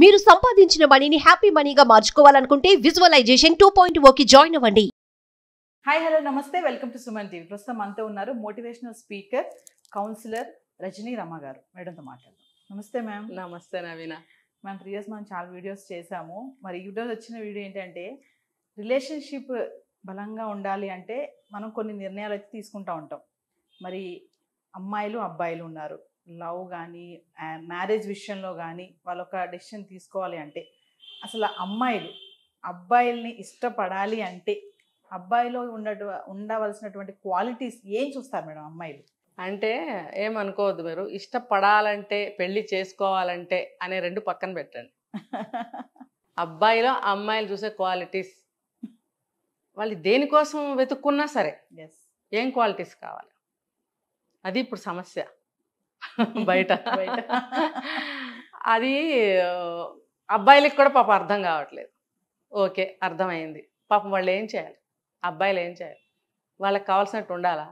మీరు సంపాదించిన మనీని హ్యాపీ మనీగా మార్చుకోవాలనుకుంటే విజువలైజేషన్ 2.0కి జాయిన్ అవ్వండి. హాయ్ హలో నమస్తే వెల్కమ్ టు సుమన్ టీవీ. ప్రస్తుతం మనతో ఉన్నారు motivational speaker counsellor Rajani Rama గారు. మేడంతో మాట్లాడదాం. నమస్తే మ్యామ్. నమస్తే నవీన. మ్యామ్, ప్రీవియస్ మనం చాలా వీడియోస్ చేసాము. మరి ఈరోజు వచ్చిన వీడియో ఏంటంటే రిలేషన్షిప్ బలంగా ఉండాలి అంటే మనం కొన్ని నిర్ణయాలు అయితే తీసుకుంటూ ఉంటాం. మరి అమ్మాయిలు అబ్బాయిలు ఉన్నారు. లవ్ కానీ మ్యారేజ్ విషయంలో కానీ వాళ్ళు ఒక డెసిషన్ తీసుకోవాలి అంటే అసలు అమ్మాయిలు అబ్బాయిల్ని ఇష్టపడాలి అంటే అబ్బాయిలో ఉండవలసినటువంటి క్వాలిటీస్ ఏం చూస్తారు మేడం అమ్మాయిలు? అంటే ఏమనుకోవద్దు మీరు, ఇష్టపడాలంటే పెళ్లి చేసుకోవాలంటే అనే రెండు పక్కన పెట్టండి. అబ్బాయిలో అమ్మాయిలు చూసే క్వాలిటీస్ వాళ్ళు దేనికోసం వెతుక్కున్నా సరే ఏం క్వాలిటీస్ కావాలి, అది ఇప్పుడు సమస్య బయట. అది అబ్బాయిలకి కూడా పాపం అర్థం కావట్లేదు. ఓకే, అర్థమైంది. పాపం వాళ్ళు ఏం చేయాలి, అబ్బాయిలు ఏం చేయాలి? వాళ్ళకి కావాల్సినట్టు ఉండాలా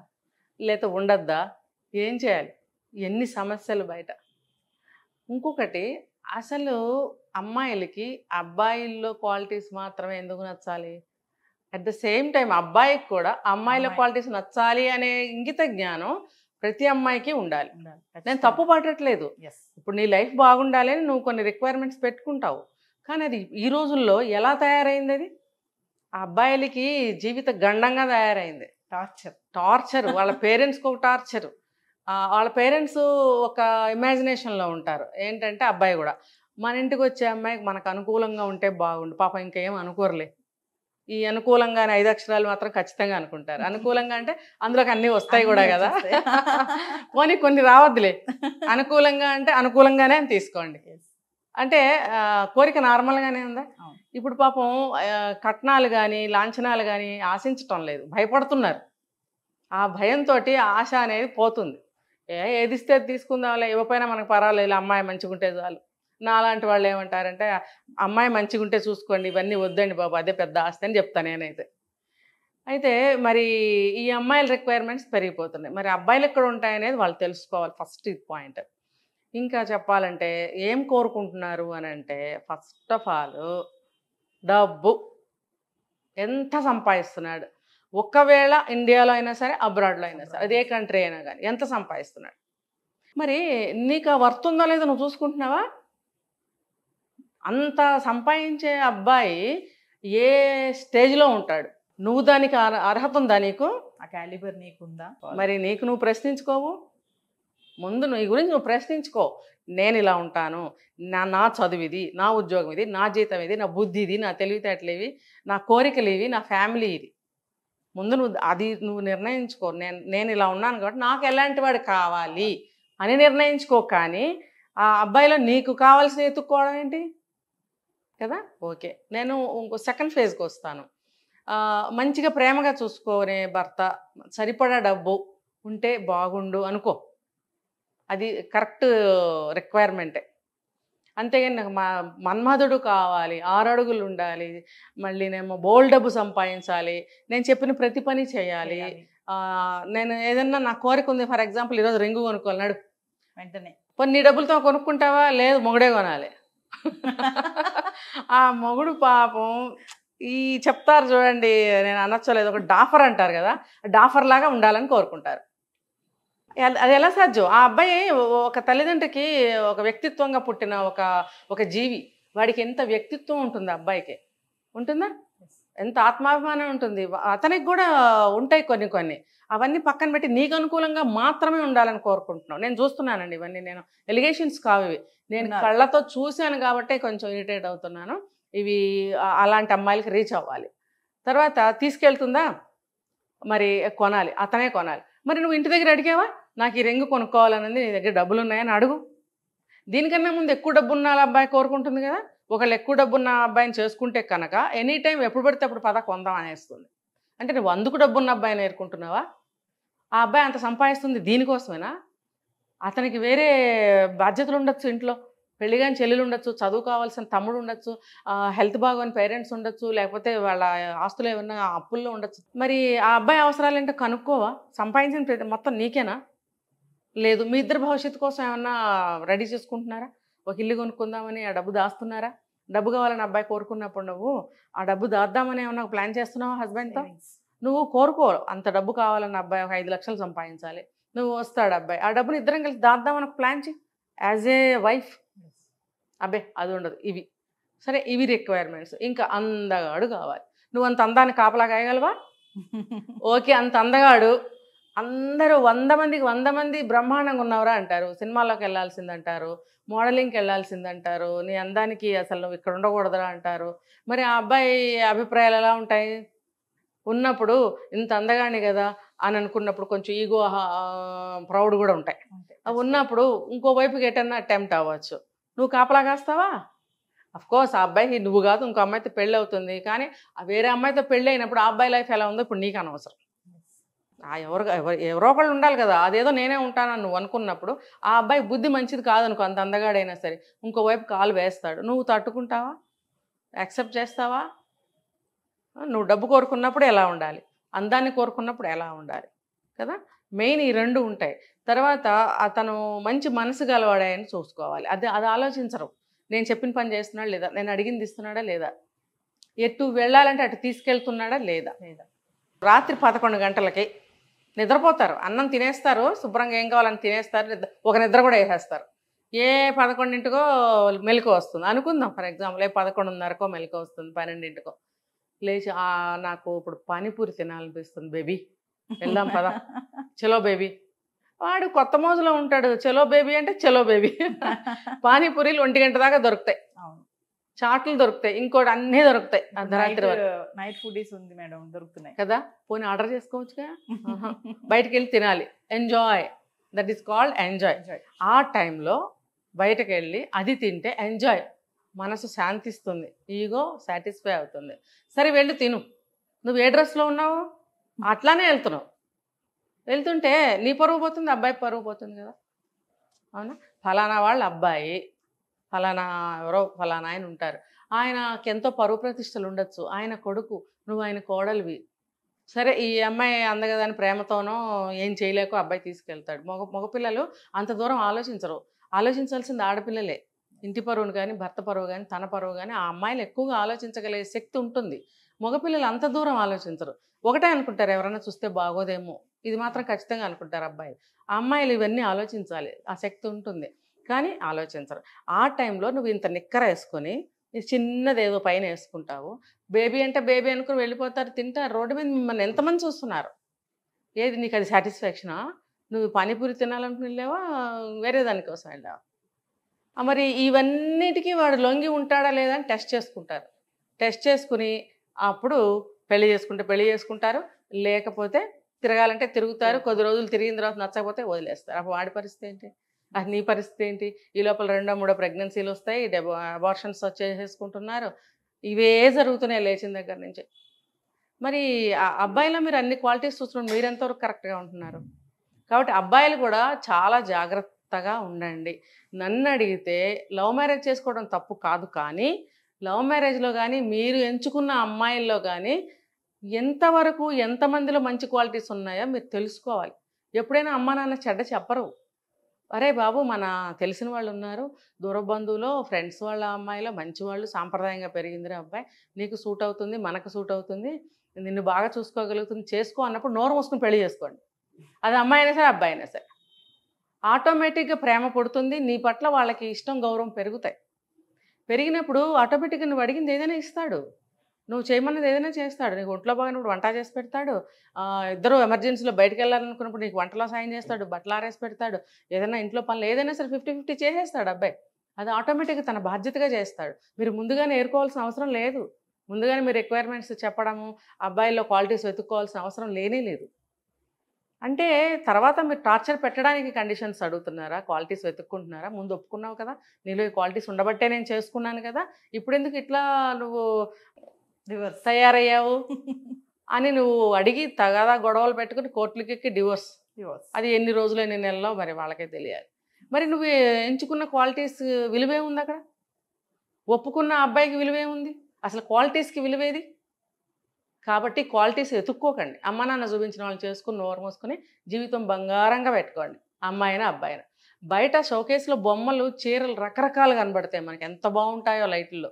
లేకపోతే ఉండద్దా? ఏం చేయాలి? ఎన్ని సమస్యలు బయట. ఇంకొకటి, అసలు అమ్మాయిలకి అబ్బాయిల్లో క్వాలిటీస్ మాత్రమే ఎందుకు నచ్చాలి? అట్ ద సేమ్ టైం అబ్బాయికి కూడా అమ్మాయిల క్వాలిటీస్ నచ్చాలి అనే ఇంగిత జ్ఞానం ప్రతి అమ్మాయికి ఉండాలి. నేను తప్పు పట్టట్లేదు. ఇప్పుడు నీ లైఫ్ బాగుండాలి అని నువ్వు కొన్ని రిక్వైర్మెంట్స్ పెట్టుకుంటావు, కానీ అది ఈ రోజుల్లో ఎలా తయారైంది? అది ఆ అబ్బాయిలకి జీవిత గండంగా తయారైంది. టార్చర్ వాళ్ళ పేరెంట్స్కి ఒక టార్చర్. వాళ్ళ పేరెంట్స్ ఒక ఇమాజినేషన్లో ఉంటారు. ఏంటంటే అబ్బాయి కూడా మన ఇంటికి వచ్చే అమ్మాయికి మనకు అనుకూలంగా ఉంటే బాగుండు. పాపం ఇంకేం అనుకోరులే. ఈ అనుకూలంగానే 5 అక్షరాలు మాత్రం ఖచ్చితంగా అనుకుంటారు. అనుకూలంగా అంటే అందులోకి అన్నీ వస్తాయి కూడా కదా, పోనీ కొన్ని రావద్దులే. అనుకూలంగా అంటే అనుకూలంగానే అని తీసుకోండి. అంటే కోరిక నార్మల్గానే ఉందా? ఇప్పుడు పాపం కట్నాలు కానీ లాంఛనాలు కానీ ఆశించటం లేదు, భయపడుతున్నారు. ఆ భయంతో ఆశ అనేది పోతుంది. ఏది ఇస్తే తీసుకుందాంలే, ఇవ్వపోయినా మనకు పర్వాలేదు, అమ్మాయి మంచిగుంటే చాలు. నాలాంటి వాళ్ళు ఏమంటారంటే అమ్మాయి మంచిగుంటే చూసుకోండి, ఇవన్నీ వద్దండి బాబు, అదే పెద్ద ఆస్తి అని చెప్తాను నేనైతే. అయితే మరి ఈ అమ్మాయిల రిక్వైర్మెంట్స్ పెరిగిపోతున్నాయి. మరి అబ్బాయిలు ఎక్కడ ఉంటాయనేది వాళ్ళు తెలుసుకోవాలి. ఫస్ట్ ఇది పాయింట్. ఇంకా చెప్పాలంటే ఏం కోరుకుంటున్నారు అని అంటే, ఫస్ట్ ఆఫ్ ఆల్ డబ్బు. ఎంత సంపాదిస్తున్నాడు? ఒకవేళ ఇండియాలో అయినా సరే, అబ్రాడ్లో అయినా సరే, అదే కంట్రీ అయినా కానీ ఎంత సంపాదిస్తున్నాడు? మరి నీకు ఆ వర్త్ ఉందో లేదో నువ్వు చూసుకుంటున్నావా? అంత సంపాదించే అబ్బాయి ఏ స్టేజ్లో ఉంటాడు? నువ్వు దానికి అర్హత ఉందా? నీకు ఆ క్యాలిబర్ నీకుందా? మరి నీకు నువ్వు ప్రశ్నించుకోవు. ముందు నీ గురించి నువ్వు ప్రశ్నించుకో. నేను ఇలా ఉంటాను, నా చదువు ఇది, నా ఉద్యోగం ఇది, నా జీతం ఇది, నా బుద్ధి ఇది, నా తెలివితేటలు ఇవి, నా కోరికలు ఇవి, నా ఫ్యామిలీ ఇది. ముందు నువ్వు నిర్ణయించుకో. నేను ఇలా ఉన్నాను కాబట్టి నాకు ఎలాంటి వాడు కావాలి అని నిర్ణయించుకో. కానీ ఆ అబ్బాయిలో నీకు కావాల్సిన ఎత్తుక్కోవడం ఏంటి కదా? ఓకే, నేను ఇంకో సెకండ్ ఫేజ్కి వస్తాను. మంచిగా ప్రేమగా చూసుకునే భర్త, సరిపడా డబ్బు ఉంటే బాగుండు అనుకో. అది కరెక్ట్ రిక్వైర్మెంటే. అంతేగాని నాకు మన్మధుడు కావాలి, 6 అడుగులు ఉండాలి, మళ్ళీనేమో బోల్ డబ్బు సంపాదించాలి, నేను చెప్పిన ప్రతి పని చేయాలి, నేను ఏదన్నా నా కోరిక ఉంది, ఫర్ ఎగ్జాంపుల్ ఈరోజు రింగు కొనుక్కోవాలన్నాడు, వెంటనే నీ డబ్బులతో కొనుక్కుంటావా? లేదు, మొగుడే కొనాలి. ఆ మొగుడు పాపం ఈ చెప్తారు చూడండి, నేను అనొచ్చలేదు, ఒక డాఫర్ అంటారు కదా, డాఫర్ లాగా ఉండాలని కోరుకుంటారు. అది ఎలా సాధ్యం? ఆ అబ్బాయి ఒక తల్లిదండ్రికి ఒక వ్యక్తిత్వంగా పుట్టిన ఒక జీవి. వాడికి ఎంత వ్యక్తిత్వం ఉంటుంది అబ్బాయికి? ఉంటుందా? ఎంత ఆత్మాభిమానం ఉంటుంది? అతనికి కూడా ఉంటాయి కొన్ని. అవన్నీ పక్కన పెట్టి నీకు అనుకూలంగా మాత్రమే ఉండాలని కోరుకుంటున్నావు. నేను చూస్తున్నానండి ఇవన్నీ, నేను ఎలిగేషన్స్ కావు ఇవి, నేను కళ్ళతో చూశాను కాబట్టి కొంచెం ఇరిటేట్ అవుతున్నాను. ఇవి అలాంటి అమ్మాయిలకి రీచ్ అవ్వాలి. తర్వాత తీసుకెళ్తుందా? మరి కొనాలి, అతనే కొనాలి. మరి నువ్వు ఇంటి దగ్గర అడిగావా, నాకు ఈ రింగు కొనుక్కోవాలన్నది, నీ దగ్గర డబ్బులు ఉన్నాయని అడుగు. దీనికన్నా ముందు ఎక్కువ డబ్బు ఉన్న అబ్బాయి కోరుకుంటుంది కదా. ఒకళ్ళు ఎక్కువ డబ్బున్న అబ్బాయిని చేసుకుంటే కనుక ఎనీ టైం ఎప్పుడు పడితే అప్పుడు పద కొందాం అనేస్తుంది. అంటే నువ్వు అందుకు డబ్బున్న అబ్బాయిని ఏరుకుంటున్నావా? ఆ అబ్బాయి అంత సంపాదిస్తుంది దీనికోసమేనా? అతనికి వేరే బాధ్యతలు ఉండొచ్చు, ఇంట్లో పెళ్లి కాని చెల్లెలు ఉండొచ్చు, చదువు కావాల్సిన తమ్ముడు ఉండొచ్చు, హెల్త్ బాగోని పేరెంట్స్ ఉండొచ్చు, లేకపోతే వాళ్ళ ఆస్తులు ఏమన్నా అప్పుల్లో ఉండొచ్చు. మరి ఆ అబ్బాయి అవసరాలు ఏంటో కనుక్కోవా? సంపాదించిన మొత్తం నీకేనా? లేదు, మీ ఇద్దరు భవిష్యత్తు కోసం ఏమన్నా రెడీ చేసుకుంటున్నారా? ఒక ఇల్లు కొనుక్కుందామని ఆ డబ్బు దాస్తున్నారా? డబ్బు కావాలని అబ్బాయి కోరుకున్నప్పుడు నువ్వు ఆ డబ్బు దాద్దామని ఏమన్నా ప్లాన్ చేస్తున్నావా హస్బెండ్తో? నువ్వు కోరుకో అంత డబ్బు కావాలని అబ్బాయి ఒక 5 లక్షలు సంపాదించాలి, నువ్వు వస్తాడు అబ్బాయి, ఆ డబ్బుని ఇద్దరం కలిసి దాద్దామని ఒక ప్లాన్ చేయి యాజ్ ఏ వైఫ్. అబ్బే అది ఉండదు. ఇవి సరే, ఇవి రిక్వైర్మెంట్స్. ఇంకా అందగాడు కావాలి. నువ్వు అంత అందాన్ని కాపలా కాయగలవా? ఓకే, అంత అందగాడు అందరూ 100 మందికి 100 మంది బ్రహ్మాండంగా ఉన్నవరా అంటారు, సినిమాల్లోకి వెళ్ళాల్సిందంటారు, మోడలింగ్కి వెళ్ళాల్సిందంటారు, నీ అందానికి అసలు నువ్వు ఇక్కడ ఉండకూడదురా అంటారు. మరి ఆ అబ్బాయి అభిప్రాయాలు ఎలా ఉంటాయి? ఉన్నప్పుడు ఇంత అందగాని కదా అని అనుకున్నప్పుడు కొంచెం ఈగో ప్రౌడ్ కూడా ఉంటాయి. అవి ఉన్నప్పుడు ఇంకో వైపుకి ఎటన్నా అటెంప్ట్ అవ్వచ్చు. నువ్వు కాపలా కాస్తావా? అఫ్కోర్స్ ఆ అబ్బాయికి నువ్వు కాదు ఇంకో అమ్మాయితో పెళ్ళి అవుతుంది, కానీ వేరే అమ్మాయితో పెళ్ళి అయినప్పుడు ఆ అబ్బాయి లైఫ్ ఎలా ఉందో ఇప్పుడు నీకు అనవసరం. ఎవరో ఒకళ్ళు ఉండాలి కదా. అదేదో నేనే ఉంటానని నువ్వు అనుకున్నప్పుడు ఆ అబ్బాయి బుద్ధి మంచిది కాదనుకో, అంత అందగాడైనా సరే ఇంకోవైపు కాలు వేస్తాడు, నువ్వు తట్టుకుంటావా? యాక్సెప్ట్ చేస్తావా? నువ్వు డబ్బు కోరుకున్నప్పుడు ఎలా ఉండాలి, అందాన్ని కోరుకున్నప్పుడు ఎలా ఉండాలి కదా. మెయిన్ ఈ రెండు ఉంటాయి. తర్వాత అతను మంచి మనసు గలవాడని చూసుకోవాలి. అది ఆలోచించరు. నేను చెప్పిన పని చేస్తున్నాడా లేదా, నేను అడిగింది ఇస్తున్నాడా లేదా, ఎటు వెళ్ళాలంటే అటు తీసుకెళ్తున్నాడా లేదా. రాత్రి 11 గంటలకి నిద్రపోతారు, అన్నం తినేస్తారు, శుభ్రంగా ఏం కావాలని తినేస్తారు, ఒక నిద్ర కూడా వేసేస్తారు. 11కో మెలకు వస్తుంది అనుకుందాం, ఫర్ ఎగ్జాంపుల్ 11:30కో మెలకు వస్తుంది, 12కో లేచి నాకు ఇప్పుడు పానీపూరి తినాలనిపిస్తుంది బేబీ, వెళ్దాం పదా, చలో బేబీ. వాడు కొత్త మోజులో ఉంటాడు, చలో బేబీ అంటే చలో బేబీ. పానీపూరీలు 1 గంట దాకా దొరుకుతాయి, చాట్లు దొరుకుతాయి, ఇంకోటి అన్నీ దొరుకుతాయి అర్ధరాత్రి వరకు. నైట్ ఫుడీస్ ఉంది మేడం, దొరుకుతున్నాయి కదా. పోనీ ఆర్డర్ చేసుకోవచ్చుగా, బయటకు వెళ్ళి తినాలి. Enjoy, that is called enjoy. ఆ టైంలో బయటకు వెళ్ళి అది తింటే ఎంజాయ్, మనసు శాంతిస్తుంది, ఈగో సాటిస్ఫై అవుతుంది. సరే వెళ్ళి తిను, నువ్వు ఏ డ్రెస్లో ఉన్నావు అట్లానే వెళ్తున్నావు, వెళ్తుంటే నీ పరువు పోతుంది, అబ్బాయి పరువు పోతుంది కదా. అవునా? ఫలానా వాళ్ళ అబ్బాయి, ఫలానా ఎవరో ఫలానా ఆయన ఉంటారు, ఆయనకి ఎంతో పరువు ప్రతిష్టలు ఉండొచ్చు, ఆయన కొడుకు, నువ్వు ఆయన కోడలివి. సరే ఈ అమ్మాయి అందగదని ప్రేమతోనో ఏం చేయలేకో అబ్బాయి తీసుకెళ్తాడు. మగపిల్లలు అంత దూరం ఆలోచించరు. ఆలోచించాల్సింది ఆడపిల్లలే. ఇంటి పరువును కానీ, భర్త పరువు కానీ, తన పరువు కానీ ఆ అమ్మాయిలు ఎక్కువగా ఆలోచించగలిగే శక్తి ఉంటుంది. మగపిల్లలు అంత దూరం ఆలోచించరు. ఒకటే అనుకుంటారు, ఎవరైనా చూస్తే బాగోదేమో, ఇది మాత్రం ఖచ్చితంగా అనుకుంటారు అబ్బాయిలు. ఆ అమ్మాయిలు ఇవన్నీ ఆలోచించాలి, ఆ శక్తి ఉంటుంది, కానీ ఆలోచించరు. ఆ టైంలో నువ్వు ఇంత నిక్కర వేసుకొని చిన్నదేదో పైన వేసుకుంటావు, బేబీ అంటే బేబీ అనుకుని వెళ్ళిపోతారు, తింటారు. రోడ్డు మీద మిమ్మల్ని ఎంతమంది చూస్తున్నారు. ఏది నీకు అది సాటిస్ఫాక్షనా? నువ్వు పానీపూరి తినాలనుకుని వెళ్ళావా, వేరే దానికోసం వెళ్ళావా? మరి ఇవన్నిటికీ వాడు లొంగి ఉంటాడా లేదా అని టెస్ట్ చేసుకుంటారు. టెస్ట్ చేసుకుని అప్పుడు పెళ్లి చేసుకుంటారు, లేకపోతే తిరగాలంటే తిరుగుతారు. కొద్ది రోజులు తిరిగిన తర్వాత నచ్చకపోతే వదిలేస్తారు. అప్పుడు వాడి పరిస్థితి ఏంటి, అది నీ పరిస్థితి ఏంటి? ఈ లోపల 2, 3 ప్రెగ్నెన్సీలు వస్తాయి, అబార్షన్స్ వచ్చేసుకుంటున్నారు. ఇవే జరుగుతున్నాయి లేచిన దగ్గర నుంచి. మరి ఆ అబ్బాయిలో మీరు అన్ని క్వాలిటీస్ చూస్తున్నారు, మీరు ఎంతవరకు కరెక్ట్గా ఉంటున్నారు? కాబట్టి అబ్బాయిలు కూడా చాలా జాగ్రత్తగా ఉండండి. నన్ను అడిగితే లవ్ మ్యారేజ్ చేసుకోవడం తప్పు కాదు, కానీ లవ్ మ్యారేజ్లో కానీ మీరు ఎంచుకున్న అమ్మాయిల్లో కానీ ఎంతవరకు ఎంతమందిలో మంచి క్వాలిటీస్ ఉన్నాయో మీరు తెలుసుకోవాలి. ఎప్పుడైనా అమ్మ నాన్న చెడ్డ చెప్పరు. అరే బాబు, మన తెలిసిన వాళ్ళు ఉన్నారు, దూర బంధువులో ఫ్రెండ్స్ వాళ్ళ అమ్మాయిలో మంచివాళ్ళు, సాంప్రదాయంగా పెరిగిందిరే అబ్బాయి, నీకు సూట్ అవుతుంది, మనకు సూట్ అవుతుంది, నిన్ను బాగా చూసుకోగలుగుతుంది, చేసుకో అన్నప్పుడు నోరు మూసుకుని పెళ్లి చేసుకోండి. అది అమ్మాయి అయినా సరే అబ్బాయి అయినా సరే. ఆటోమేటిక్గా ప్రేమ పుడుతుంది, నీ పట్ల వాళ్ళకి ఇష్టం గౌరవం పెరుగుతాయి. పెరిగినప్పుడు ఆటోమేటిక్గా నువ్వు అడిగింది ఏదైనా ఇస్తాడు, నువ్వు చేయమన్నది ఏదైనా చేస్తాడు. నీకు ఒంట్లో బాగానప్పుడు వంట చేసి పెడతాడు, ఇద్దరు ఎమర్జెన్సీలో బయటకు వెళ్ళాలనుకున్నప్పుడు నీకు వంటలో సాయం చేస్తాడు, బట్టలు ఆరేసి పెడతాడు, ఏదైనా ఇంట్లో పనులు ఏదైనా సరే 50-50 చేసేస్తాడు అబ్బాయి. అది ఆటోమేటిక్గా తన బాధ్యతగా చేస్తాడు. మీరు ముందుగానే ఏరుకోవాల్సిన అవసరం లేదు. ముందుగానే మీరు రిక్వైర్మెంట్స్ చెప్పడము, అబ్బాయిల్లో క్వాలిటీస్ వెతుక్కోవాల్సిన అవసరం లేనే లేదు. అంటే తర్వాత మీరు టార్చర్ పెట్టడానికి కండిషన్స్ అడుగుతున్నారా, క్వాలిటీస్ వెతుక్కుంటున్నారా? ముందు ఒప్పుకున్నావు కదా, నీలో ఈ క్వాలిటీస్ ఉండబట్టే నేను చేసుకున్నాను కదా, ఇప్పుడు ఎందుకు ఇట్లా నువ్వు రివర్స్ తయారయ్యావు అని నువ్వు అడిగి తగదా గొడవలు పెట్టుకుని కోర్టులకి ఎక్కి డివోర్స్. అది ఎన్ని రోజులు ఎన్ని నెలలో మరి వాళ్ళకే తెలియాలి. మరి నువ్వు ఎంచుకున్న క్వాలిటీస్ విలువే ఉంది అక్కడ, ఒప్పుకున్న అబ్బాయికి విలువే ఉంది, అసలు క్వాలిటీస్కి విలువేది? కాబట్టి క్వాలిటీస్ ఎత్తుక్కోకండి. అమ్మ నాన్న చూపించిన వాళ్ళు చేసుకుని నోరు మూసుకొని జీవితం బంగారంగా పెట్టుకోండి, అమ్మాయినా అబ్బాయినా. బయట షోకేస్లో బొమ్మలు చీరలు రకరకాలు కనబడతాయి మనకి, ఎంత బాగుంటాయో లైట్లలో.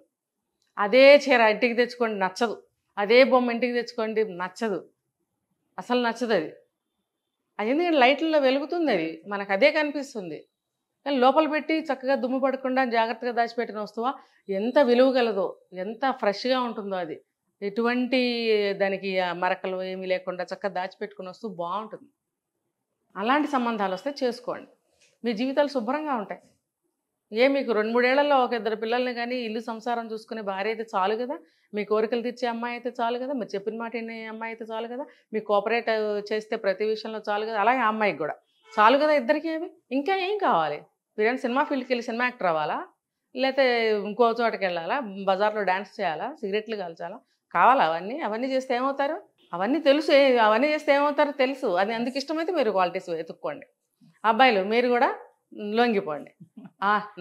అదే చీర ఇంటికి తెచ్చుకోండి నచ్చదు, అదే బొమ్మ ఇంటికి తెచ్చుకోండి నచ్చదు, అసలు నచ్చదు అది. అది ఎందుకంటే లైట్లలో వెలుగుతుంది, అది మనకు అదే కనిపిస్తుంది. కానీ లోపల పెట్టి చక్కగా దుమ్ము పడకుండా జాగ్రత్తగా దాచిపెట్టిన వస్తువా ఎంత విలువ గలదో, ఎంత ఫ్రెష్గా ఉంటుందో, అది ఎటువంటి దానికి మరకలు ఏమీ లేకుండా చక్కగా దాచిపెట్టుకుని వస్తువు బాగుంటుంది. అలాంటి సంబంధాలు వస్తే చేసుకోండి, మీ జీవితాలు శుభ్రంగా ఉంటాయి. మీకు 2-3 ఏళ్లలో ఒక 2 పిల్లల్ని కానీ ఇల్లు సంసారం చూసుకునే భార్య అయితే చాలు కదా, మీ కోరికలు తీర్చే అమ్మాయి అయితే చాలు కదా, మీరు చెప్పిన మాట వినే అమ్మాయి అయితే చాలు కదా, మీ కోఆపరేట్ చేస్తే ప్రతి విషయంలో చాలు కదా, అలాగే ఆ అమ్మాయికి కూడా చాలు కదా, ఇద్దరికి అవి. ఇంకా ఏం కావాలి? మీరేం సినిమా ఫీల్డ్కి వెళ్ళి సినిమా యాక్టర్ అవ్వాలా, లేకపోతే ఇంకో చోటకి వెళ్ళాలా, బజార్లో డ్యాన్స్ చేయాలా, సిగరెట్లు కాల్చాలా? కావాలా అవన్నీ చేస్తే ఏమవుతారు? అవన్నీ తెలుసు, అవన్నీ చేస్తే ఏమవుతారో తెలుసు. అది అందుకు ఇష్టమైతే మీరు క్వాలిటీస్ వెతుక్కోండి. అబ్బాయిలు మీరు కూడా లొంగిపోండి,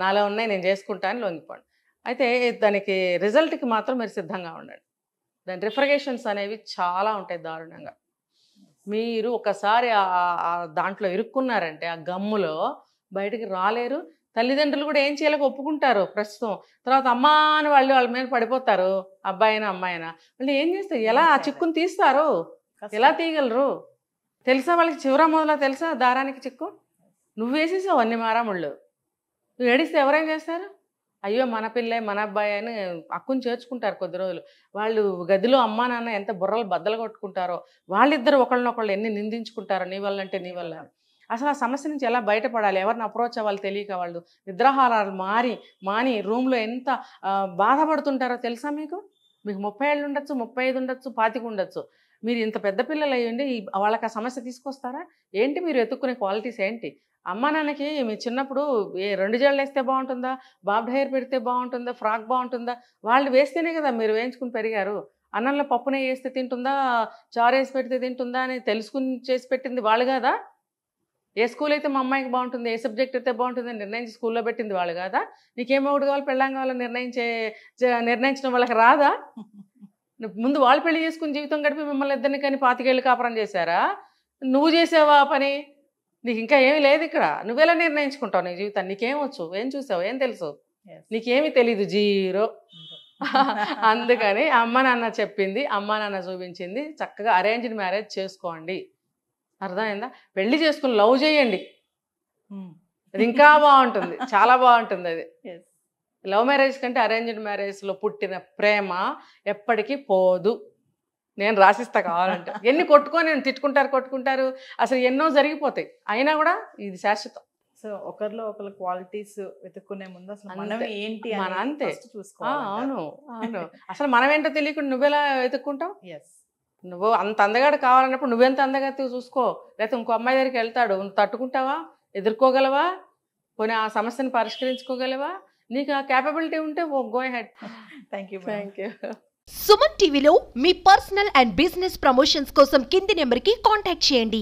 నాలో ఉన్నాయి నేను చేసుకుంటాను లొంగిపోండి. అయితే దానికి రిజల్ట్కి మాత్రం మీరు సిద్ధంగా ఉండండి. దాని రిఫ్రిగేషన్స్ అనేవి చాలా ఉంటాయి దారుణంగా. మీరు ఒకసారి దాంట్లో ఇరుక్కున్నారంటే ఆ గమ్ములో బయటికి రాలేరు. తల్లిదండ్రులు కూడా ఏం చేయలేక ఒప్పుకుంటారు ప్రస్తుతం. తర్వాత అమ్మా అని వాళ్ళ మీద పడిపోతారు, అబ్బాయినా అమ్మాయినా. వాళ్ళు ఏం చేస్తారు? ఎలా ఆ చిక్కుని తీస్తారు? ఎలా తీయగలరు? తెలుసా వాళ్ళకి? చివరా మొదలా తెలుసా దారానికి చిక్కు? నువ్వు వేసేసావు అన్ని మారాముళ్ళు. నువ్వు ఏడిస్తే ఎవరేం చేస్తారు? అయ్యో మన పిల్లే మన అబ్బాయి అని అక్కుని చేర్చుకుంటారు కొద్ది రోజులు. వాళ్ళు గదిలో అమ్మా నాన్న ఎంత బుర్రలు బద్దలు కొట్టుకుంటారో, వాళ్ళిద్దరు ఒకళ్ళనొకళ్ళు ఎన్ని నిందించుకుంటారో, నీ వల్ల అంటే నీ వల్ల. అసలు ఆ సమస్య నుంచి ఎలా బయటపడాలి, ఎవరిని అప్రోచ్ అవ్వాలి తెలియక వాళ్ళు నిద్రాహారాలు మాని రూమ్లో ఎంత బాధపడుతుంటారో తెలుసా మీకు? మీకు 30 ఏళ్ళు ఉండొచ్చు, 35 ఉండొచ్చు, 25 ఉండొచ్చు. మీరు ఇంత పెద్ద పిల్లలు అయ్యండి వాళ్ళకి ఆ సమస్య తీసుకొస్తారా ఏంటి? మీరు ఎత్తుక్కునే క్వాలిటీస్ ఏంటి? అమ్మా నాన్నకి మీ చిన్నప్పుడు 2 జడలు వేస్తే బాగుంటుందా, బాబ్డ్ హెయిర్ పెడితే బాగుంటుందా, ఫ్రాక్ బాగుంటుందా? వాళ్ళు వేస్తేనే కదా మీరు వేయించుకుని పెరిగారు. అన్నంలో పప్పునే వేస్తే తింటుందా, చారు వేసి పెడితే తింటుందా అని తెలుసుకుని చేసి పెట్టింది వాళ్ళు కదా. ఏ స్కూల్ అయితే మా అమ్మాయికి బాగుంటుంది, ఏ సబ్జెక్ట్ అయితే బాగుంటుంది నిర్ణయించి స్కూల్లో పెట్టింది వాళ్ళు కదా. నీకేం ఒకటి కావాలి, పెళ్ళాం కావాలని నిర్ణయించడం వాళ్ళకి రాదా? ముందు వాళ్ళు పెళ్లి చేసుకుని జీవితం గడిపి మిమ్మల్ని ఇద్దరిని కానీ 25 ఏళ్ళు కాపురం చేశారా? నువ్వు చేసావా పని? నీకు ఇంకా ఏమీ లేదు ఇక్కడ. నువ్వెలా నిర్ణయించుకుంటావు నీ జీవితాన్ని? నీకేమొచ్చు, ఏం చూసావు, ఏం తెలుసు? నీకేమీ తెలీదు, జీరో. అందుకని అమ్మ నాన్న చెప్పింది, అమ్మ నాన్న చూపించింది, చక్కగా అరేంజ్డ్ మ్యారేజ్ చేసుకోండి. అర్థమైందా? పెళ్లి చేసుకుని లవ్ చేయండి, అది ఇంకా బాగుంటుంది, చాలా బాగుంటుంది. అది లవ్ మ్యారేజ్ కంటే అరేంజ్డ్ మ్యారేజ్లో పుట్టిన ప్రేమ ఎప్పటికీ పోదు. నేను రాసిస్తా కావాలంటే. ఎన్ని కొట్టుకుంటారు, అసలు ఎన్నో జరిగిపోతాయి, అయినా కూడా ఇది శాశ్వతం. సో ఒకరిలో ఒకరు క్వాలిటీస్ వెతుక్కునే ముందు అసలు మనం ఏంటి మన అంతే చూసుకోవాలి. అవును. అసలు మనం ఏంటో తెలియకుండా నువ్వెలా వెతుక్కుంటావు? నువ్వు అంత అందగాడు కావాలన్నప్పుడు నువ్వెంత అందగా చూసుకో. లేకపోతే ఇంకో అమ్మాయి దగ్గరికి వెళ్తాడు, నువ్వు తట్టుకుంటావా, ఎదుర్కోగలవా, పోనీ ఆ సమస్యను పరిష్కరించుకోగలవా? నీకు ఆ క్యాపబిలిటీ ఉంటే go head. Thank you. Suman టీవీలో మీ పర్సనల్ అండ్ బిజినెస్ ప్రమోషన్స్ కోసం కింది నెంబర్కి కాంటాక్ట్ చేయండి.